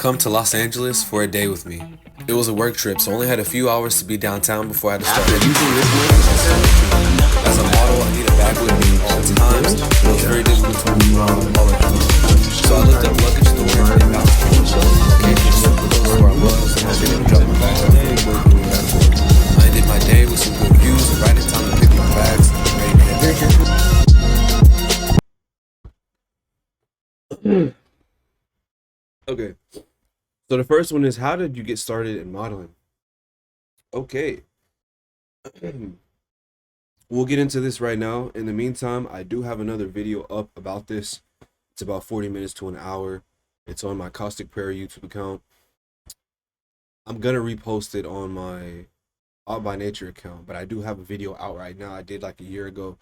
come to Los Angeles for a day with me. It was a work trip, so I only had a few hours to be downtown before I had to start using this money. As a model, I need a bag with me at all times, and it was very difficult to move around all at once. So I looked up luggage store and found came to super close to where I was, and I didn't drop my bags off anywhere. I ended my day with some good views and right in time to pick my bags and ready to head. Okay, so the first one is, how did you get started in modeling? Okay, we'll get into this right now. In the meantime, I do have another video up about this. It's about 40 minutes to an hour. It's on my Caustic Prayer YouTube account. I'm gonna repost it on my All by Nature account, but I do have a video out right now. I did like a year ago,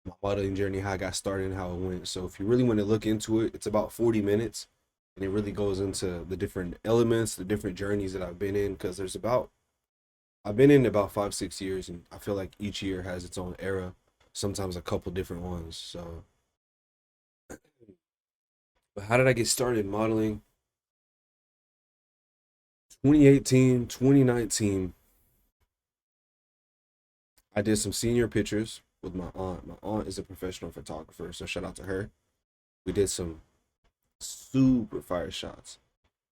my modeling journey, how I got started and how it went. So if you really want to look into it, it's about 40 minutes. And it really goes into the different elements, the different journeys that I've been in, because I've been in about 5-6 years, and I feel like each year has its own era, sometimes a couple different ones. So, but how did I get started modeling? 2018, 2019, I did some senior pictures with my aunt. My aunt is a professional photographer, so shout out to her. We did some super fire shots.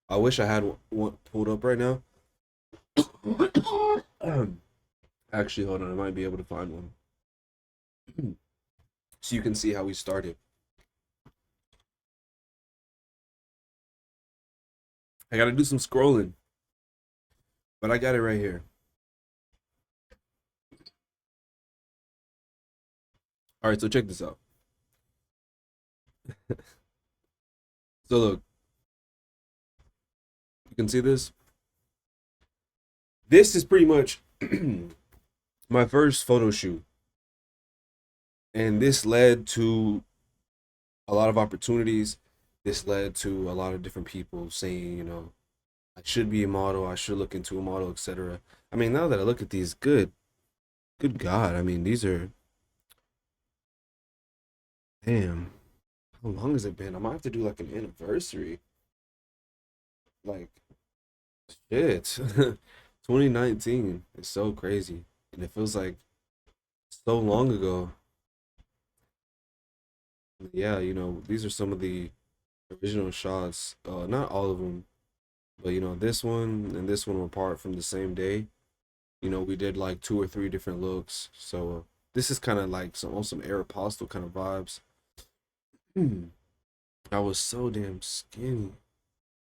I wish I had one pulled up right now. Actually, hold on, I might be able to find one. So you can see how we started. I gotta do some scrolling, but I got it right here. All right, so check this out. So look, you can see this. This is pretty much my first photo shoot. And this led to a lot of opportunities. This led to a lot of different people saying, you know, I should be a model, I should look into a model, etc. I mean, now that I look at these, good God, I mean, these are, damn, how long has it been? I might have to do like an anniversary. Like, shit. 2019 is so crazy. And it feels like so long ago. Yeah, you know, these are some of the original shots. Not all of them, but you know, this one and this one were part from the same day. You know, we did like 2 or 3 different looks. So this is kind of like some Aeropostale kind of vibes. I was so damn skinny.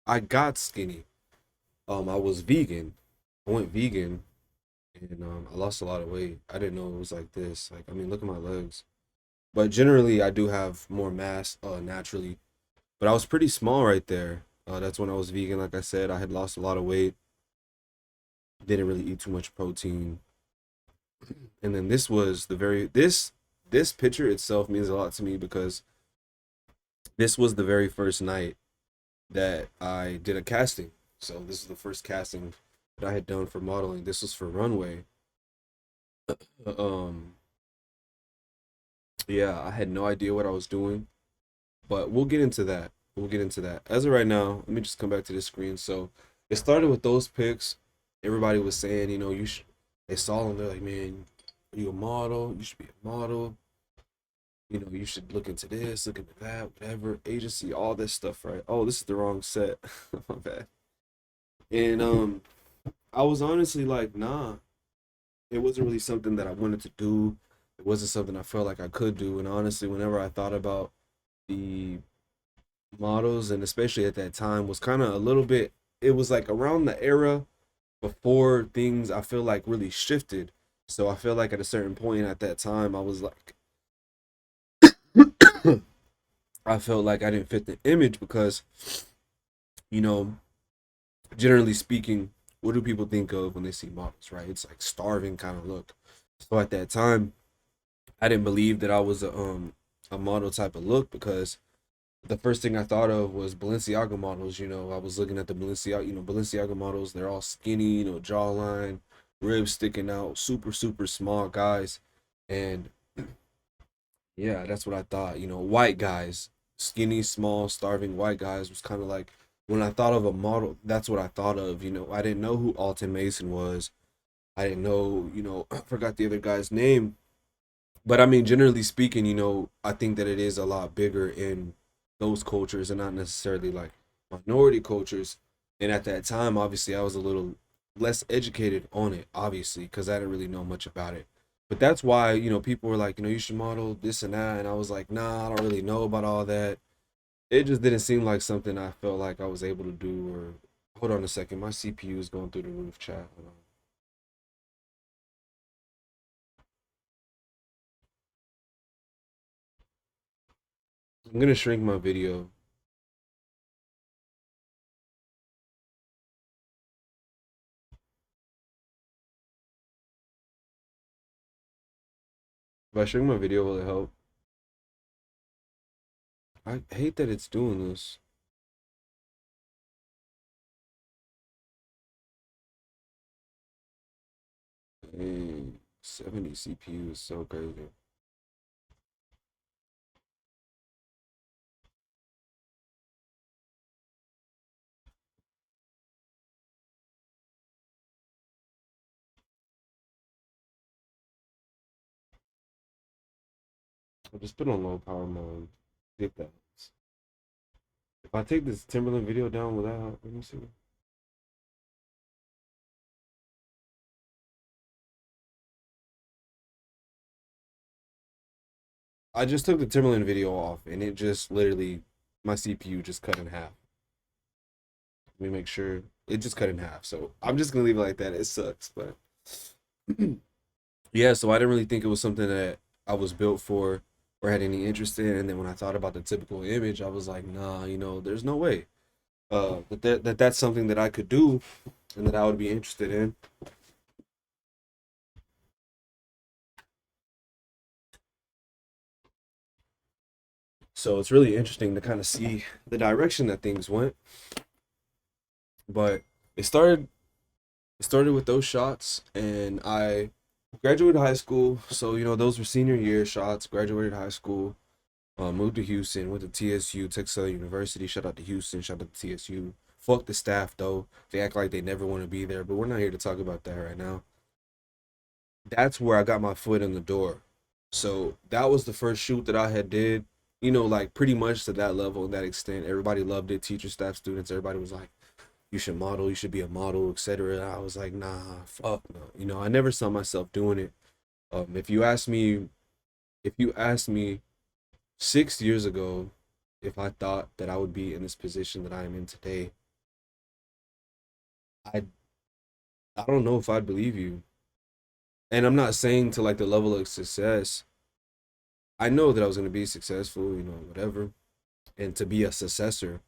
I got skinny. I was vegan. I went vegan, and I lost a lot of weight. I didn't know it was like this. Like, I mean, look at my legs. But generally, I do have more mass naturally. But I was pretty small right there. That's when I was vegan. Like I said, I had lost a lot of weight. Didn't really eat too much protein. And then this was this picture itself means a lot to me because this was the very first night that I did a casting. So this is the first casting that I had done for modeling. This was for Runway. Um, yeah, I had no idea what I was doing, but we'll get into that. We'll get into that. As of right now, let me just come back to this screen. So it started with those pics. Everybody was saying, you know, you should. They saw them. They're like, man, are you a model? You should be a model. You know, you should look into this, look into that, whatever agency, all this stuff, right? Oh, this is the wrong set. My bad. And I was honestly like, nah, it wasn't really something that I wanted to do. It wasn't something I felt like I could do. And honestly, whenever I thought about the models, and especially at that time, was kind of a little bit, it was like around the era before things I feel like really shifted. So I feel like at a certain point at that time, I was like, I felt like I didn't fit the image because, you know, generally speaking, what do people think of when they see models, right? It's like starving kind of look. So at that time, I didn't believe that I was a model type of look because the first thing I thought of was Balenciaga models. You know, I was looking at the Balenciaga models. They're all skinny, you know, jawline, ribs sticking out, super small guys, and yeah, that's what I thought. You know, white guys, skinny, small, starving white guys was kind of like when I thought of a model, that's what I thought of. You know, I didn't know who Alton Mason was. I didn't know, I forgot the other guy's name. But I mean, generally speaking, I think that it is a lot bigger in those cultures and not necessarily like minority cultures. And at that time, obviously, I was a little less educated on it, obviously, because I didn't really know much about it. But that's why, people were like, you should model this and that. And I was like, nah, I don't really know about all that. It just didn't seem like something I felt like I was able to do. Or hold on a second, my CPU is going through the roof, chat. Hold on. I'm gonna shrink my video. If I shrink my video, will it help? I hate that it's doing this. Dang, 70 CPU is so crazy. I'll just put on low power mode. See if that helps. If I take this Timberland video down, will that help? Let me see. I just took the Timberland video off and it just literally, my CPU just cut in half. Let me make sure. It just cut in half. So I'm just gonna leave it like that. It sucks, but yeah, so I didn't really think it was something that I was built for or had any interest in. And then when I thought about the typical image, I was like, nah, there's no way. That's something that I could do and that I would be interested in. So it's really interesting to kind of see the direction that things went. But it started it started with those shots and I graduated high school. So, those were senior year shots, graduated high school, moved to Houston, went to TSU, Texas University. Shout out to Houston, shout out to TSU. Fuck the staff though. They act like they never want to be there, but we're not here to talk about that right now. That's where I got my foot in the door. So that was the first shoot that I had did, like pretty much to that level and that extent. Everybody loved it, teachers, staff, students, everybody was like, you should model, you should be a model, etc. I was like, nah, fuck no. I never saw myself doing it. If you asked me 6 years ago if I thought that I would be in this position that I am in today, I I don't know if I'd believe you. And I'm not saying to like the level of success. I know that I was gonna be successful, whatever, and to be a successor.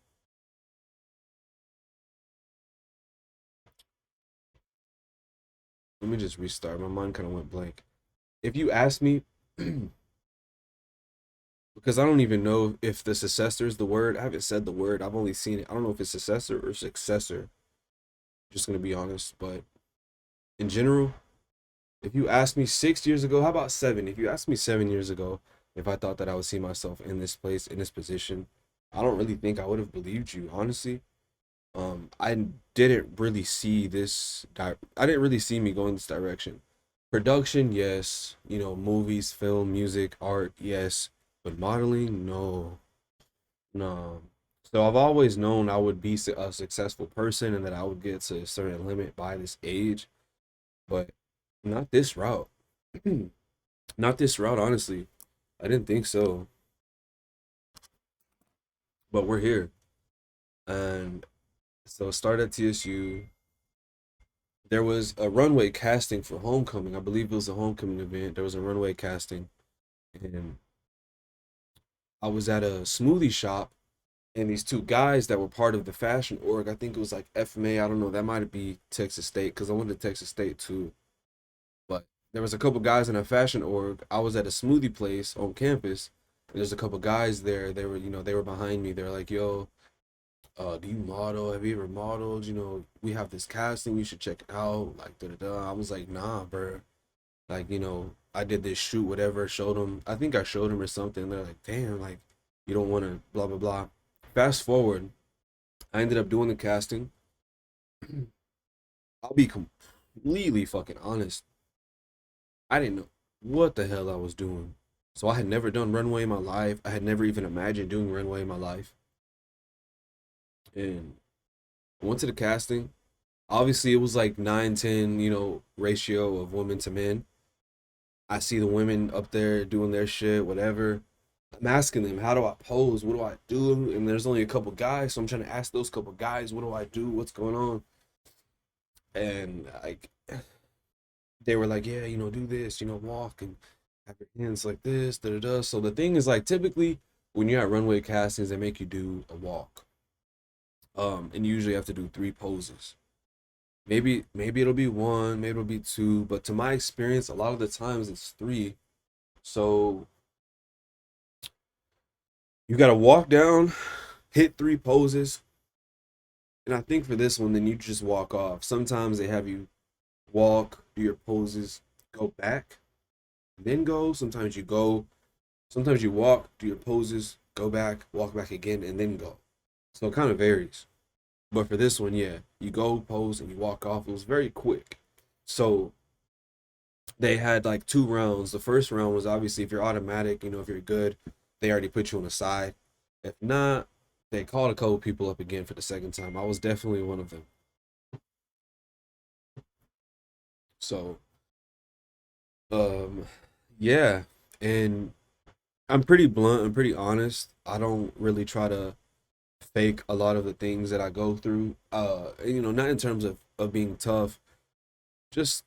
Let me just restart. My mind kind of went blank. If you ask me, because I don't even know if the successor is the word. I haven't said the word. I've only seen it. I don't know if it's successor or successor. Just gonna be honest, but in general, if you asked me 6 years ago, how about seven? If you asked me 7 years ago if I thought that I would see myself in this place, in this position, I don't really think I would have believed you, honestly. I didn't really see I didn't really see me going this direction. Production, yes. Movies, film, music, art, yes. But modeling, no. No. So I've always known I would be a successful person and that I would get to a certain limit by this age, but not this route. Not this route, honestly. I didn't think so, but we're here. And so start at TSU. There was a runway casting for homecoming. I believe it was a homecoming event. There was a runway casting, and I was at a smoothie shop, and these two guys that were part of the fashion org, I think it was like FMA, I don't know, that might be Texas State, because I went to Texas State too. But there was a couple guys in a fashion org. I was at a smoothie place on campus. And there's a couple guys there. They were behind me. They're like, yo, do you model? Have you ever modeled? We have this casting. You should check it out. Like, da da da. I was like, nah, bro. Like, I did this shoot, whatever. Showed them. I think I showed them or something. They're like, damn, like, you don't want to, blah blah blah. Fast forward, I ended up doing the casting. I'll be completely fucking honest. I didn't know what the hell I was doing. So I had never done runway in my life. I had never even imagined doing runway in my life. And I went to the casting. Obviously, it was like 9-10, ratio of women to men. I see the women up there doing their shit, whatever. I'm asking them, how do I pose? What do I do? And there's only a couple guys, so I'm trying to ask those couple guys, what do I do? What's going on? And like, they were like, yeah, do this, walk and have your hands like this, da da da. So the thing is, like, typically when you're at runway castings, they make you do a walk. And you usually have to do 3 poses. Maybe it'll be one, maybe it'll be two, but to my experience, a lot of the times it's three. So you gotta walk down, hit 3 poses, and I think for this one, then you just walk off. Sometimes they have you walk, do your poses, go back, then go. Sometimes you go, sometimes you walk, do your poses, go back, walk back again, and then go. So it kind of varies. But for this one, yeah, you go, pose, and you walk off. It was very quick. So they had like 2 rounds. The first round was obviously if you're automatic, if you're good, they already put you on the side. If not, they called a couple people up again for the second time. I was definitely one of them. So, um, yeah, and I'm pretty blunt. I'm pretty honest. I don't really try to fake a lot of the things that I go through. Not in terms of being tough. Just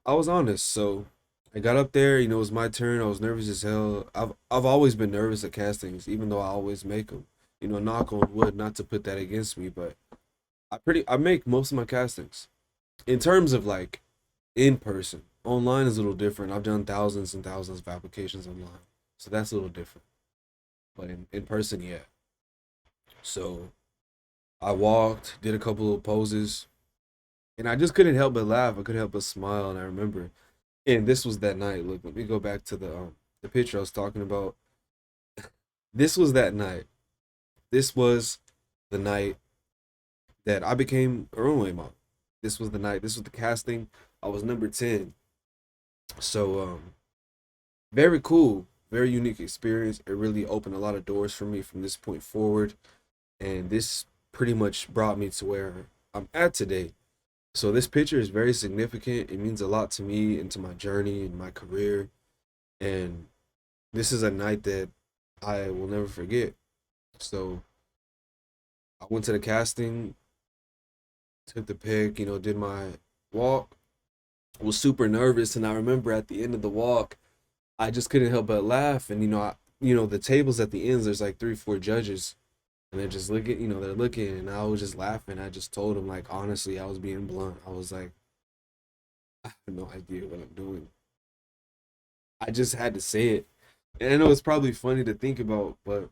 I was honest. So I got up there. It was my turn. I was nervous as hell. I've always been nervous at castings, even though I always make them. Knock on wood, not to put that against me, but I make most of my castings. In terms of like in person, online is a little different. I've done thousands and thousands of applications online, so that's a little different. But in person, yeah. So I walked, did a couple of poses, and I just couldn't help but laugh. I couldn't help but smile, and I remember. And this was that night. Look, let me go back to the picture I was talking about. This was that night. This was the night that I became a runway model. This was the night. This was the casting. I was number 10. So very cool, very unique experience. It really opened a lot of doors for me from this point forward, and this pretty much brought me to where I'm at today. So this picture is very significant. It means a lot to me and to my journey and my career. And this is a night that I will never forget. So I went to the casting, took the pic, did my walk. Was super nervous, and I remember at the end of the walk, I just couldn't help but laugh. And the tables at the ends, there's like 3, 4 judges, and they're just looking, they're looking, and I was just laughing. I just told them, like, honestly, I was being blunt. I was like, I have no idea what I'm doing. I just had to say it. And I know it's probably funny to think about, but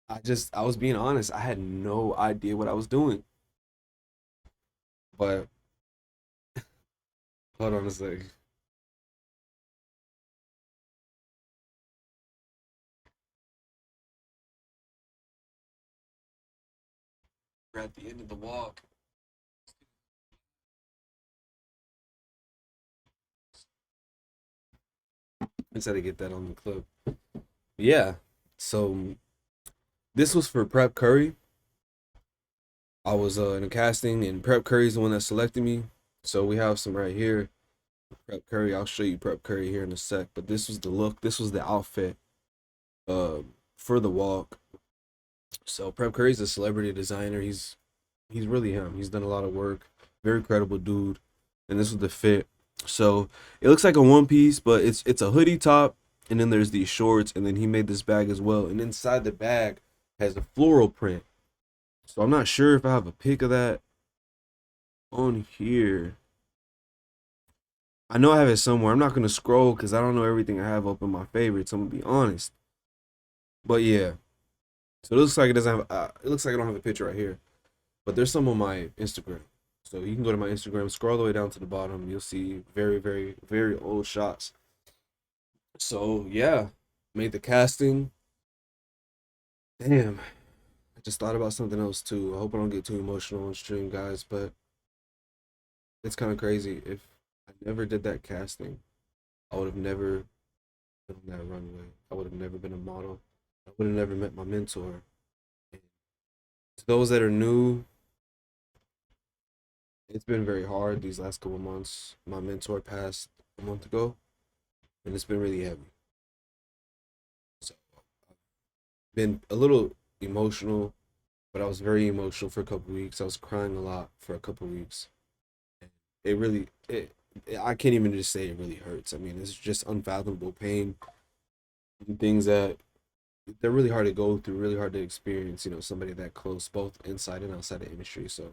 I was being honest. I had no idea what I was doing. But hold on a second. We're at the end of the walk. I just had to get that on the clip. Yeah. So this was for Prep Curry. I was in a casting, and Prep Curry's the one that selected me. So we have some right here. Prep Curry. I'll show you Prep Curry here in a sec. But this was the look. This was the outfit for the walk. So Prep Curry's a celebrity designer. He's really him. He's done a lot of work. Very credible dude. And this was the fit. So it looks like a one piece, but it's a hoodie top, and then there's these shorts, and then he made this bag as well. And inside the bag has a floral print. So I'm not sure if I have a pic of that on here. I know I have it somewhere. I'm not gonna scroll because I don't know everything I have up in my favorites. I'm gonna be honest. But yeah. So it looks like it doesn't have. It looks like I don't have a picture right here. But there's some on my Instagram. So you can go to my Instagram, scroll all the way down to the bottom. You'll see very, very, very old shots. So yeah, made the casting. Damn, just thought about something else too. I hope I don't get too emotional on stream, guys, but it's kind of crazy. If I never did that casting, I would have never been on that runway. I would have never been a model. I would have never met my mentor. And to those that are new, it's been very hard these last couple months. My mentor passed a month ago, and it's been really heavy. So I've been a little emotional, but I was very emotional for a couple weeks. I was crying a lot for a couple weeks. And it really, I can't even just say it really hurts. I mean, it's just unfathomable pain and things that they're really hard to go through, really hard to experience. Somebody that close, both inside and outside the industry. So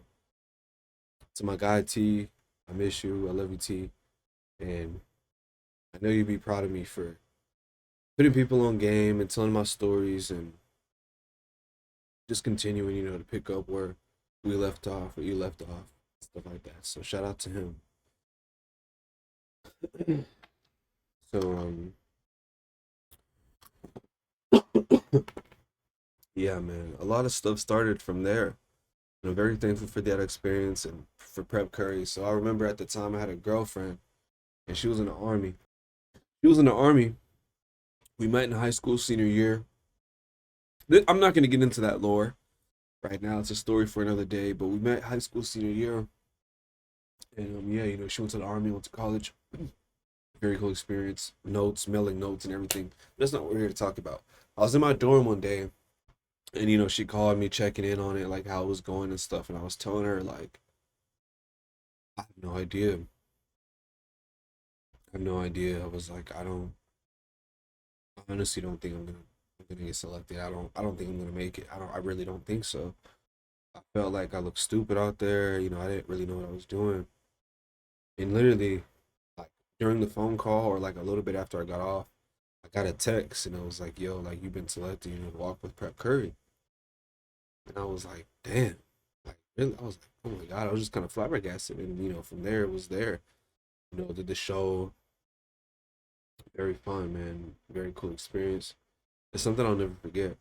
to my guy T, I miss you. I love you, T, and I know you'd be proud of me for putting people on game and telling my stories and just continuing, to pick up where we left off, where you left off, stuff like that. So shout out to him. So yeah, man, a lot of stuff started from there. And I'm very thankful for that experience and for Prep Curry. So I remember at the time I had a girlfriend and she was in the army. She was in the army. We met in high school senior year. I'm not gonna get into that lore right now. It's a story for another day. But we met high school senior year, and yeah, she went to the army, went to college. Very cool experience. Notes, mailing notes, and everything. That's not what we're here to talk about. I was in my dorm one day, and she called me, checking in on it, like how it was going and stuff. And I was telling her like, I have no idea. I have no idea. I was like, I honestly don't think I'm gonna get selected. I don't think I'm gonna make it. I really don't think so. I felt like I looked stupid out there. I didn't really know what I was doing. And literally, like during the phone call or like a little bit after I got off, I got a text and it was like, "Yo, like you've been selected, to walk with Prep Curry." And I was like, "Damn!" Like really, I was like, "Oh my god!" I was just kind of flabbergasted. And from there it was there. Did the show. Very fun, man. Very cool experience. It's something I'll never forget.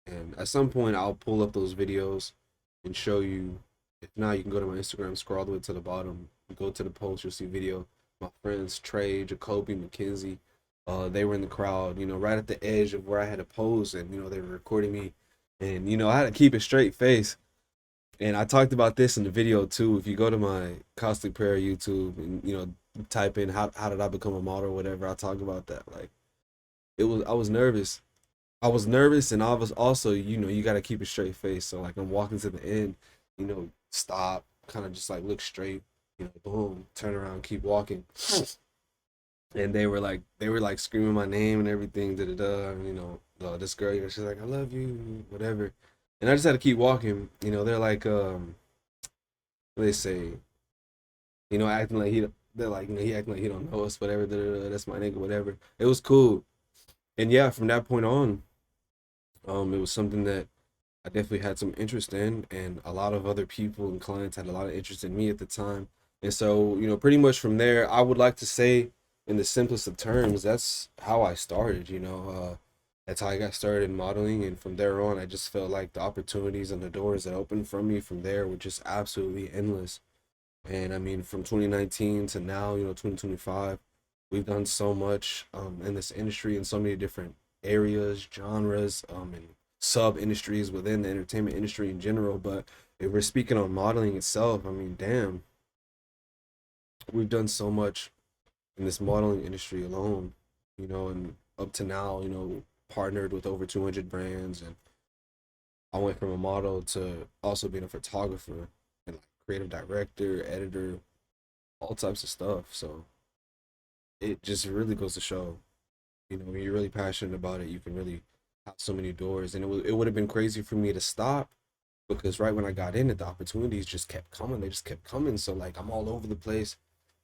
And at some point, I'll pull up those videos and show you. If not, you can go to my Instagram, scroll all the way to the bottom, go to the post, you'll see video. My friends Trey, Jacoby, McKenzie, they were in the crowd, right at the edge of where I had to pose, and they were recording me, and I had to keep a straight face. And I talked about this in the video too. If you go to my Caustic Prayer YouTube and type in how did I become a model or whatever, I talk about that. Like I was nervous. I was nervous, and I was also, you got to keep a straight face. So like I'm walking to the end, stop, kind of just like look straight, boom, turn around, keep walking. And they were like screaming my name and everything, da da da. And, this girl, she's like, "I love you," whatever. And I just had to keep walking. They're like, what do they say, acting like they're like, he acting like he don't know us, whatever. Da, da, da, that's my nigga, whatever. It was cool. And yeah, from that point on, it was something that I definitely had some interest in, and a lot of other people and clients had a lot of interest in me at the time. And so, pretty much from there, I would like to say, in the simplest of terms, that's how I started. That's how I got started in modeling, and from there on, I just felt like the opportunities and the doors that opened for me from there were just absolutely endless. And I mean, from 2019 to now, 2025, we've done so much in this industry in so many different areas, genres, and sub industries within the entertainment industry in general. But if we're speaking on modeling itself, I mean, damn, we've done so much in this modeling industry alone, and up to now, partnered with over 200 brands. And I went from a model to also being a photographer and like creative director, editor, all types of stuff. So it just really goes to show, when you're really passionate about it, you can really have so many doors. And it would have been crazy for me to stop because right when I got in it, the opportunities just kept coming. They just kept coming. So like I'm all over the place.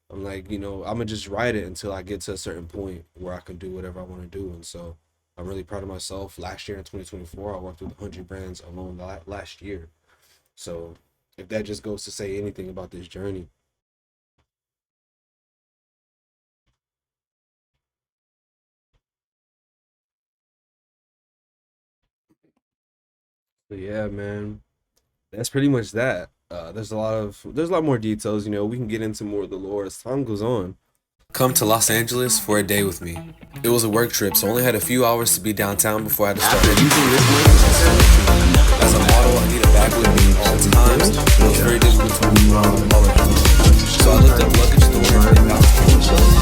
I'm like, I'm gonna just ride it until I get to a certain point where I can do whatever I want to do. And so I'm really proud of myself. Last year in 2024, I worked with 100 brands alone last year. So if that just goes to say anything about this journey. But yeah, man, that's pretty much that. There's a lot more details. You know, we can get into more of the lore as time goes on. Come to Los Angeles for a day with me. It was a work trip, so I only had a few hours to be downtown before I had to start heading. As a model, I need a bag with me at all times. It was very difficult to move around all the time. So I looked up luggage store and found